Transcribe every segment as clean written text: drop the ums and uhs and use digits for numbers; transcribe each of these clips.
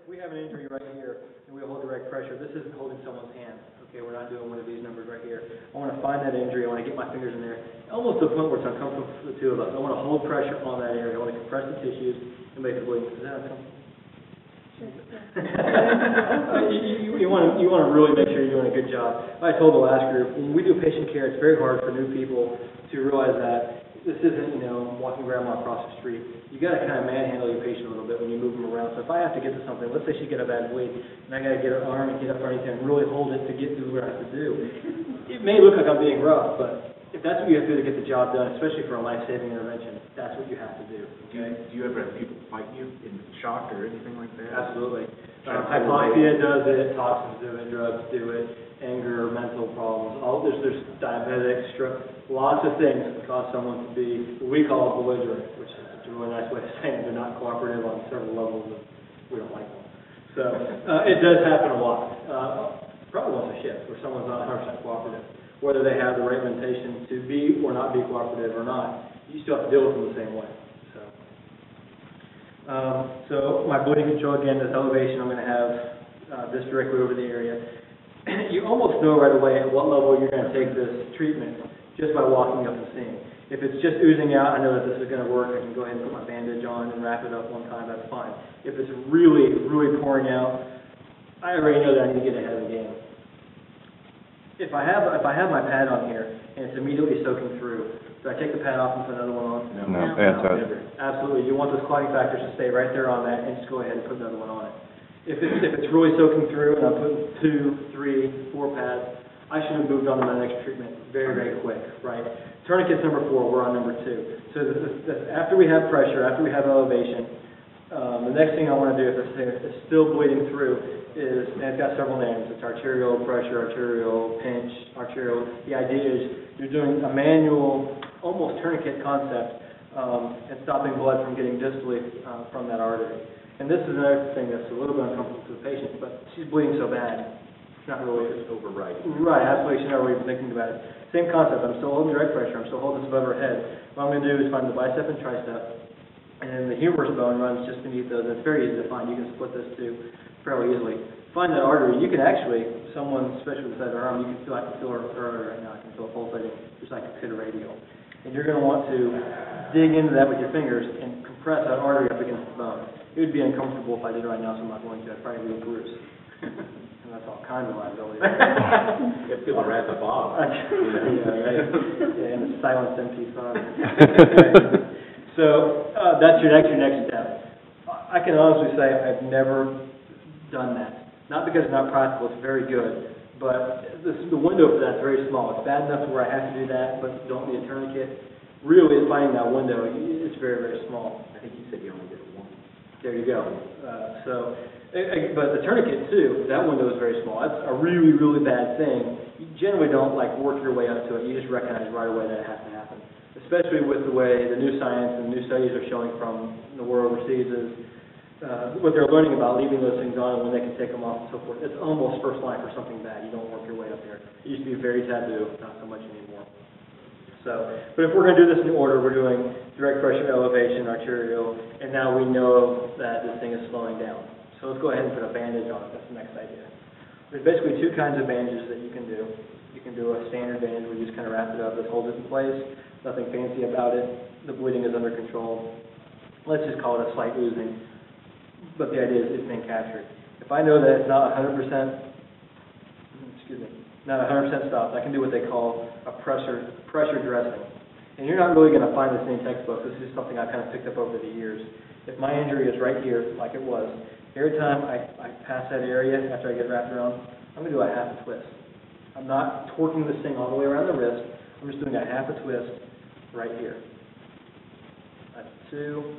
we have an injury right here, and we hold direct pressure. This isn't holding someone's hand. Okay, we're not doing one of these numbers right here. I want to find that injury. I want to get my fingers in there, almost to the point where it's uncomfortable for the two of us. I want to hold pressure on that area. I want to compress the tissues and make it bleed. Is that uncomfortable? you want to really make sure you're doing a good job. I told the last group, when we do patient care, it's very hard for new people to realize that this isn't, walking grandma across the street. You got to kind of manhandle your patient a little bit when you move them around. So if I have to get to something, let's say she get a bad bleed, and I got to get her arm and get up underneath there and really hold it to get to what I have to do. It may look like I'm being rough, but if that's what you have to do to get the job done, especially for a life-saving intervention, that's what you have to do. Okay? Do you ever have people fight you in shock or anything like that? Absolutely. Hypoxia does it, toxins do it, drugs do it, anger, mental problems. There's diabetics, stroke, lots of things that cause someone to be what we call belligerent, which is a really nice way of saying they're not cooperative on several levels of we don't like them. So it does happen a lot. Probably once a shift where someone's not 100% cooperative. Whether they have the right mentation to be or not be cooperative or not, you still have to deal with them the same way. So my bleeding control, again, this elevation, I'm going to have this directly over the area. You almost know right away at what level you're going to take this treatment just by walking up and seeing. If it's just oozing out, I know that this is going to work. I can go ahead and put my bandage on and wrap it up one time, that's fine. If it's really, really pouring out, I already know that I need to get ahead of the game. If I have my pad on here and it's immediately soaking through, do I take the pad off and put another one on? No. Never. Absolutely. You want those clotting factors to stay right there on that and just go ahead and put another one on it. If it's really soaking through and I'm putting 2, 3, 4 pads, I should have moved on to my next treatment very, very quick, right? Tourniquet's number 4, we're on number 2. So after we have pressure, after we have elevation, the next thing I want to do if it's still bleeding through is, and it's got several names, it's arterial pressure, arterial pinch, arterial. The idea is you're doing a manual, almost tourniquet concept and stopping blood from getting distally from that artery. And this is another thing that's a little bit uncomfortable to the patient, but she's bleeding so bad, it's not really just overriding. Right, absolutely. She's not really thinking about it. Same concept. I'm still holding direct pressure. I'm still holding this above her head. What I'm going to do is find the bicep and tricep, and then the humerus bone runs just beneath those. It's very easy to find. You can split this two fairly easily. Find that artery. You can actually, someone, especially with that arm, you can feel, I can feel her artery right now. I can feel it pulsating, just like a radial. And you're going to want to dig into that with your fingers and compress that artery up against the bone. It would be uncomfortable if I did it right now, so I'm not going to. I'd probably be a bruise. And that's all kinds of liability. You feel the wrath of Bob. Yeah, right. Yeah, and the silence MP5. So that's your next step. I can honestly say I've never done that. Not because it's not practical, it's very good, but the window for that's very small. It's bad enough to where I have to do that, but don't need a tourniquet. Really, finding that window, it's very, very small. I think you said you only did one. There you go. But the tourniquet too, that window is very small. That's a really, really bad thing. You generally don't work your way up to it. You just recognize right away that it has to happen. Especially with the way the new science and new studies are showing from the world overseas is what they're learning about leaving those things on and when they can take them off and so forth. It's almost first line for something bad. You don't work your way up there. It used to be very taboo, not so much anymore. But if we're going to do this in order, we're doing direct pressure, elevation, arterial, and now we know that this thing is slowing down. So let's go ahead and put a bandage on it. That's the next idea. There's basically 2 kinds of bandages that you can do. You can do a standard bandage where you just kind of wrap it up, just hold it in place, nothing fancy about it. The bleeding is under control. Let's just call it a slight oozing, but the idea is it's being captured. If I know that it's not 100%, not 100% stopped, I can do what they call a pressure dressing. And you're not really going to find this in any textbook. This is something I've kind of picked up over the years. If my injury is right here, like it was, every time I pass that area after I get wrapped around, I'm going to do a half a twist. I'm not torquing this thing all the way around the wrist. I'm just doing a half a twist right here. That's 2.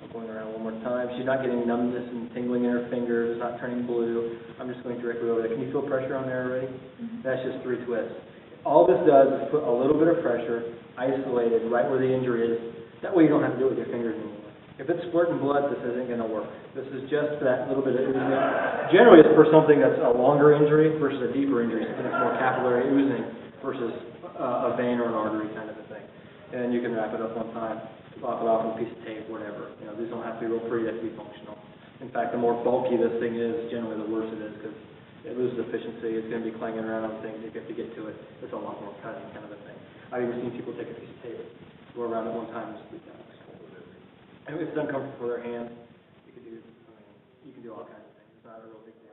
I'm going around one more time. She's not getting numbness and tingling in her fingers. It's not turning blue. I'm just going directly over there. Can you feel pressure on there already? Mm-hmm. That's just 3 twists. All this does is put a little bit of pressure, isolated, right where the injury is. That way you don't have to do it with your fingers anymore. If it's squirting blood, this isn't going to work. This is just for that little bit of oozing. Generally, it's for something that's a longer injury versus a deeper injury, something that's more capillary oozing versus a vein or an artery kind of a thing. And you can wrap it up one time, lock it off with a piece of tape, whatever. These don't have to be real pretty, they have to be functional. In fact, the more bulky this thing is, generally the worse it is, because it loses efficiency, it's going to be clanging around on things, if you have to get to it, it's a lot more cutting kind of a thing. I've even seen people take a piece of tape, go around it one time and just leave that. And if it's uncomfortable for their hand, you can do all kinds of things, it's not a real big deal.